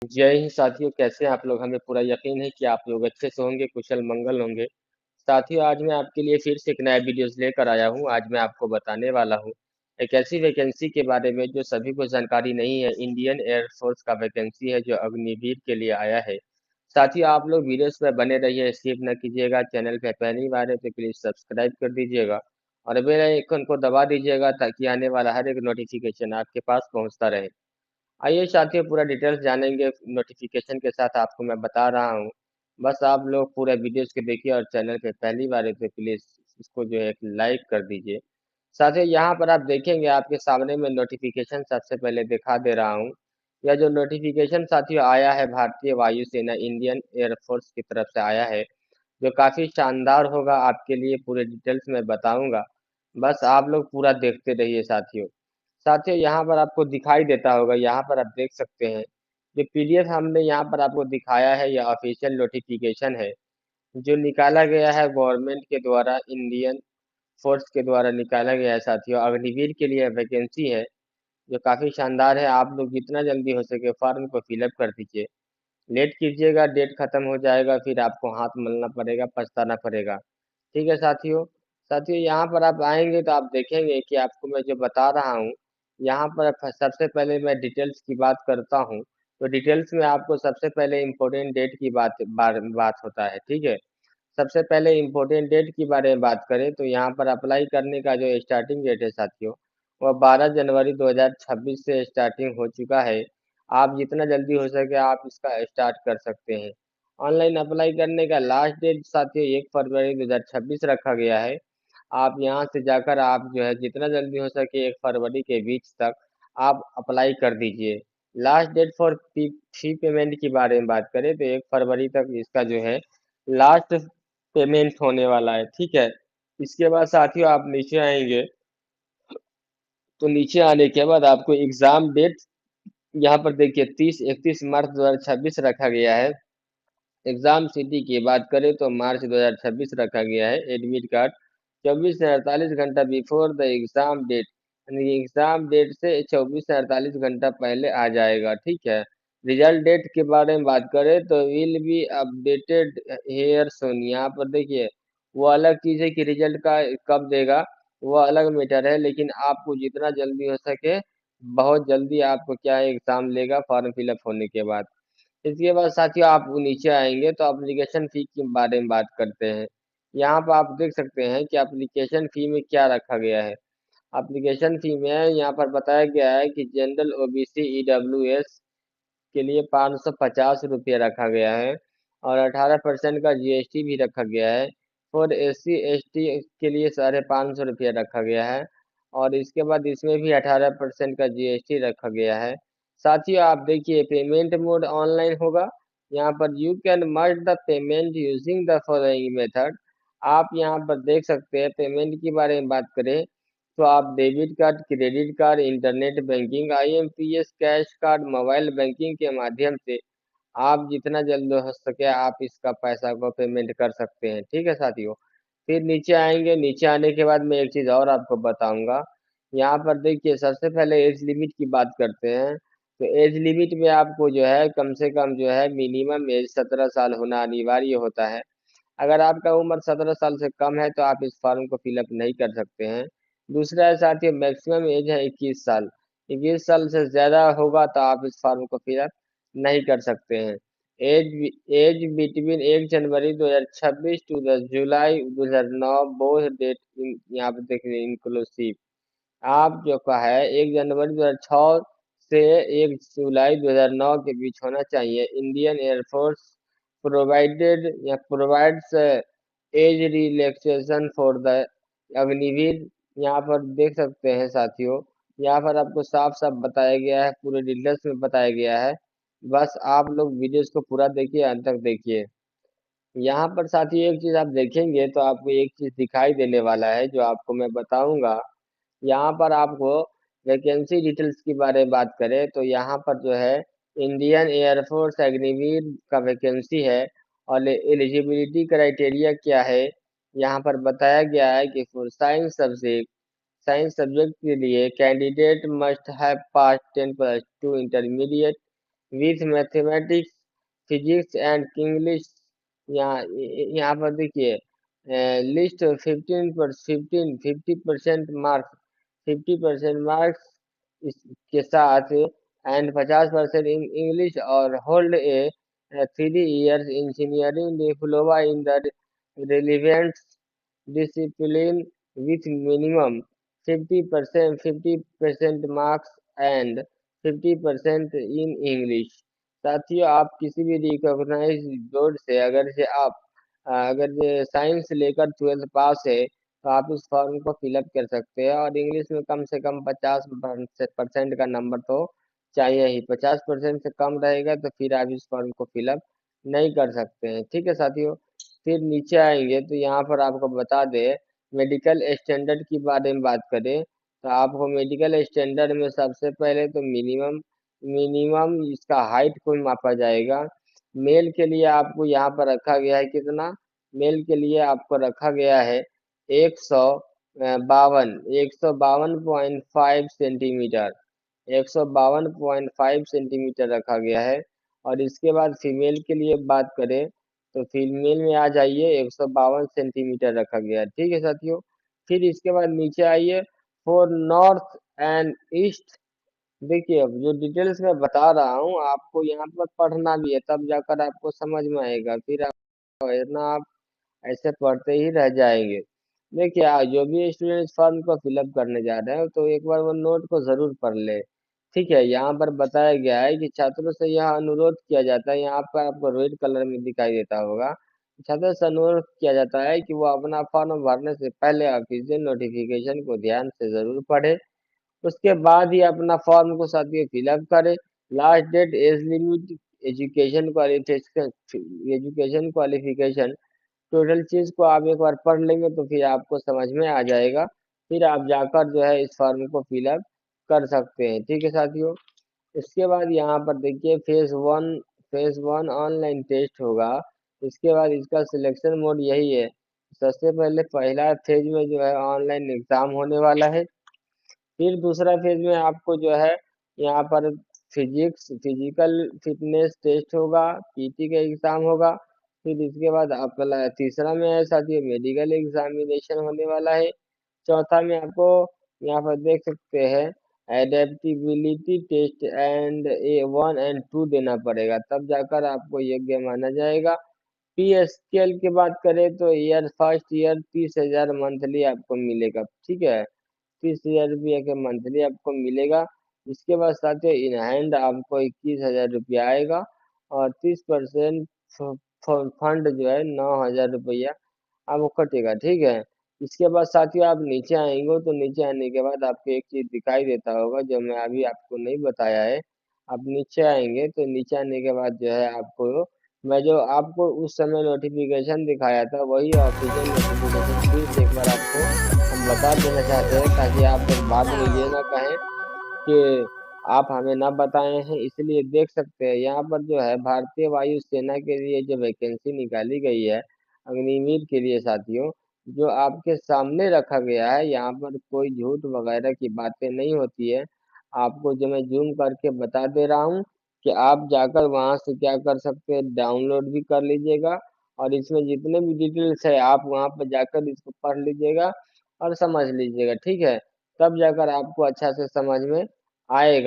जय हिंद साथियों, कैसे हैं आप लोग। हमें पूरा यकीन है कि आप लोग अच्छे से होंगे, कुशल मंगल होंगे। साथियों, आज मैं आपके लिए फिर से एक नया वीडियोस लेकर आया हूं। आज मैं आपको बताने वाला हूं एक ऐसी वैकेंसी के बारे में जो सभी को जानकारी नहीं है। इंडियन एयरफोर्स का वैकेंसी है जो अग्निवीर के लिए आया है। साथियों, आप लोग वीडियोस में बने रहिए, स्किप न कीजिएगा। चैनल पे पहली बार है तो प्लीज सब्सक्राइब कर दीजिएगा और बेल आइकन को दबा दीजिएगा ताकि आने वाला हर एक नोटिफिकेशन आपके पास पहुंचता रहे। आइए साथियों, पूरा डिटेल्स जानेंगे। नोटिफिकेशन के साथ आपको मैं बता रहा हूँ। बस आप लोग पूरा वीडियोस के देखिए और चैनल पे पहली बार है तो प्लीज इसको जो है लाइक कर दीजिए। साथियों, यहाँ पर आप देखेंगे आपके सामने में नोटिफिकेशन सबसे पहले दिखा दे रहा हूँ। यह जो नोटिफिकेशन साथियों आया है भारतीय वायुसेना इंडियन एयरफोर्स की तरफ से आया है, जो काफी शानदार होगा आपके लिए। पूरे डिटेल्स में बताऊंगा, बस आप लोग पूरा देखते रहिए साथियों। साथियों, यहाँ पर आपको दिखाई देता होगा, यहाँ पर आप देख सकते हैं जो पीडीएफ हमने यहाँ पर आपको दिखाया है, यह ऑफिशियल नोटिफिकेशन है जो निकाला गया है गवर्नमेंट के द्वारा, इंडियन फोर्स के द्वारा निकाला गया है। साथियों, अग्निवीर के लिए वैकेंसी है जो काफी शानदार है। आप लोग जितना जल्दी हो सके फॉर्म को फिलअप कर दीजिए। लेट कीजिएगा, डेट खत्म हो जाएगा, फिर आपको हाथ मलना पड़ेगा, पछताना पड़ेगा। ठीक है साथियों। साथियों, यहाँ पर आप आएंगे तो आप देखेंगे कि आपको मैं जो बता रहा हूँ, यहाँ पर सबसे पहले मैं डिटेल्स की बात करता हूँ। तो डिटेल्स में आपको सबसे पहले इम्पोर्टेंट डेट की बात होता है। ठीक है। सबसे पहले इम्पोर्टेंट डेट के बारे में बात करें तो यहाँ पर अप्लाई करने का जो स्टार्टिंग डेट है साथियों, वह 12 जनवरी 2026 से स्टार्टिंग हो चुका है। आप जितना जल्दी हो सके आप इसका स्टार्ट कर सकते हैं। ऑनलाइन अप्लाई करने का लास्ट डेट साथियों 1 फरवरी 2026 रखा गया है। आप यहाँ से जाकर आप जो है जितना जल्दी हो सके 1 फरवरी के बीच तक आप अप्लाई कर दीजिए। Last date for fee payment के बारे में बात करें तो 1 फरवरी तक इसका जो है लास्ट पेमेंट होने वाला है। ठीक है। इसके बाद साथियों आप नीचे आएंगे तो नीचे आने के बाद आपको एग्जाम डेट यहाँ पर देखिए 30-31 मार्च 2026 रखा गया है। एग्जाम सिटी की बात करें तो मार्च 2026 रखा गया है। एडमिट कार्ड 24 से 48 घंटा बिफोर द एग्जाम डेट, यानी एग्जाम डेट से 24 से 48 घंटा पहले आ जाएगा। ठीक है। रिजल्ट डेट के बारे में बात करें तो विल बी अपडेटेड हेयर सोन। यहाँ पर देखिए वो अलग चीज़ है कि रिजल्ट का कब देगा, वो अलग मैटर है, लेकिन आपको जितना जल्दी हो सके बहुत जल्दी आपको क्या एग्जाम लेगा फॉर्म फिलअप होने के बाद। इसके बाद साथियों आप नीचे आएंगे तो एप्लीकेशन फ़ी के बारे में बात करते हैं। यहाँ पर आप देख सकते हैं कि एप्लीकेशन फ़ी में क्या रखा गया है। एप्लीकेशन फ़ी में यहाँ पर बताया गया है कि जनरल ओबीसी ईडब्ल्यूएस के लिए 550 रुपये रखा गया है और 18% का जीएसटी भी रखा गया है। फॉर एससी एसटी के लिए 550 रुपये रखा गया है और इसके बाद इसमें भी 18% का जीएसटी रखा गया है। साथियों आप देखिए पेमेंट मोड ऑनलाइन होगा। यहाँ पर you can merge the payment using the following method. आप यहाँ पर देख सकते हैं पेमेंट के बारे में बात करें तो आप debit card, credit card, internet banking, IMPS, cash card, mobile banking के माध्यम से आप जितना जल्द हो सके आप इसका पैसा को पेमेंट कर सकते हैं। ठीक है साथियों। फिर नीचे आएंगे, नीचे आने के बाद मैं एक चीज़ और आपको बताऊंगा। यहाँ पर देखिए सबसे पहले एज लिमिट की बात करते हैं तो एज लिमिट में आपको जो है कम से कम जो है मिनिमम एज 17 साल होना अनिवार्य होता है। अगर आपका उम्र 17 साल से कम है तो आप इस फॉर्म को फिलअप नहीं कर सकते हैं। दूसरा है साथियों मैक्सिमम एज है 21 साल। 21 साल से ज़्यादा होगा तो आप इस फॉर्म को फिलअप नहीं कर सकते हैं। Age age between 1 January 2026 to 10 July 2009 both date यहाँ पे देख रहे इंक्लूसिव। आप जो का है 1 जनवरी 2006 से 1 जुलाई 2009 के बीच होना चाहिए। इंडियन एयरफोर्स प्रोवाइडेड या provides age relaxation for the Agniveer. यहाँ पर देख सकते हैं साथियों, यहाँ पर आपको साफ साफ बताया गया है, पूरे डिटेल्स में बताया गया है। बस आप लोग वीडियोस को पूरा देखिए, अंत तक देखिए। यहाँ पर साथियों एक चीज़ आप देखेंगे तो आपको एक चीज़ दिखाई देने वाला है जो आपको मैं बताऊंगा। यहाँ पर आपको वैकेंसी डिटेल्स के बारे में बात करें तो यहाँ पर जो है इंडियन एयरफोर्स अग्निवीर का वैकेंसी है और एलिजिबिलिटी क्राइटेरिया क्या है यहाँ पर बताया गया है कि फॉर साइंस सब्जेक्ट के लिए candidate must have pass 10+2 intermediate with mathematics, physics and English. यहाँ पर देखिए, लिस्ट 50% मार्क्स, 50% मार्क्स के साथ एंड 50% इन इंग्लिश, और hold a 3 years engineering diploma in the relevant discipline with minimum 50% marks and 50% in English। साथियों, आप किसी भी रिकॉग्नाइज बोर्ड से अगर साइंस लेकर 12th पास है तो आप इस फॉर्म को फिलअप कर सकते हैं, और इंग्लिश में कम से कम 50% का नंबर तो चाहिए ही। 50% से कम रहेगा तो फिर आप इस फॉर्म को फिलअप नहीं कर सकते हैं। ठीक है साथियों, फिर नीचे आएंगे तो यहाँ पर आपको बता दें, मेडिकल स्टैंडर्ड की बारे में बात करें तो आपको मेडिकल स्टैंडर्ड में सबसे पहले तो मिनिमम मिनिमम इसका हाइट को मापा जाएगा। मेल के लिए आपको यहाँ पर रखा गया है कितना, मेल के लिए आपको रखा गया है 152 152.5 सेंटीमीटर रखा गया है। और इसके बाद फीमेल के लिए बात करें तो फीमेल में आ जाइए, 152 सेंटीमीटर रखा गया है। ठीक है साथियों, फिर इसके बाद नीचे आइए, फॉर नॉर्थ एंड ईस्ट। देखिए, अब जो डिटेल्स मैं बता रहा हूँ आपको यहाँ पर पढ़ना भी है, तब जाकर आपको समझ में आएगा, फिर ना आप ऐसे पढ़ते ही रह जाएंगे। देखिए, जो भी स्टूडेंट इस फॉर्म को फिलअप करने जा रहे हैं तो एक बार वो नोट को जरूर पढ़ ले। ठीक है, यहाँ पर बताया गया है कि छात्रों से यह अनुरोध किया जाता है, यहाँ पर आपको रेड कलर में दिखाई देता होगा, छात्रों से अनुरोध किया जाता है कि वो अपना फॉर्म भरने से पहले ऑफिशियल नोटिफिकेशन को ध्यान से जरूर पढ़े, उसके बाद ही अपना फॉर्म को साथियों फिलअप करें। Last date, age limit, education qualification, total चीज को आप एक बार पढ़ लेंगे तो फिर आपको समझ में आ जाएगा, फिर आप जाकर जो है इस फॉर्म को फिलअप कर सकते हैं। ठीक है साथियों, इसके बाद यहाँ पर देखिए, फेज वन ऑनलाइन टेस्ट होगा। इसके बाद इसका सिलेक्शन मोड यही है, सबसे पहले पहला फेज में जो है ऑनलाइन एग्जाम होने वाला है। फिर दूसरा फेज में आपको जो है यहाँ पर फिजिकल फिटनेस टेस्ट होगा, पीटी का एग्जाम होगा। फिर इसके बाद आपका तीसरा में है साथियों मेडिकल एग्जामिनेशन होने वाला है। चौथा में आपको यहाँ पर देख सकते हैं adaptability test and A1 and 2 देना पड़ेगा, तब जाकर आपको योग्य माना जाएगा। PSQL की बात करें तो फर्स्ट ईयर 30,000 मंथली आपको मिलेगा। ठीक है, 30,000 रुपया के मंथली आपको मिलेगा। इसके बाद साथियों इन हैंड आपको 21,000 रुपया आएगा, और 30% फंड जो है 9,000 रुपया आपको कटेगा। ठीक है, इसके बाद साथियों आप नीचे आएंगे तो नीचे आने के बाद आपको एक चीज दिखाई देता होगा जो मैं अभी आपको नहीं बताया है। आप नीचे आएंगे तो नीचे आने के बाद जो है आपको, मैं जो आपको उस समय नोटिफिकेशन दिखाया था वही ऑफिशियल नोटिफिकेशन फिर से एक बार आपको हम बता देना चाहते हैं, ताकि आप फिर बाद में ये ना कहें कि आप हमें ना बताए हैं। इसलिए देख सकते हैं यहाँ पर जो है भारतीय वायु सेना के लिए जो वैकेंसी निकाली गई है अग्निवीर के लिए साथियों, जो आपके सामने रखा गया है, यहाँ पर कोई झूठ वगैरह की बातें नहीं होती है। आपको जो मैं जूम करके बता दे रहा हूँ कि आप जाकर वहां से क्या कर सकते हैं, डाउनलोड भी कर लीजिएगा, और इसमें जितने भी डिटेल्स है आप वहां पर जाकर इसको पढ़ लीजिएगा और समझ लीजिएगा। ठीक है, तब जाकर आपको अच्छा से समझ में आएगा।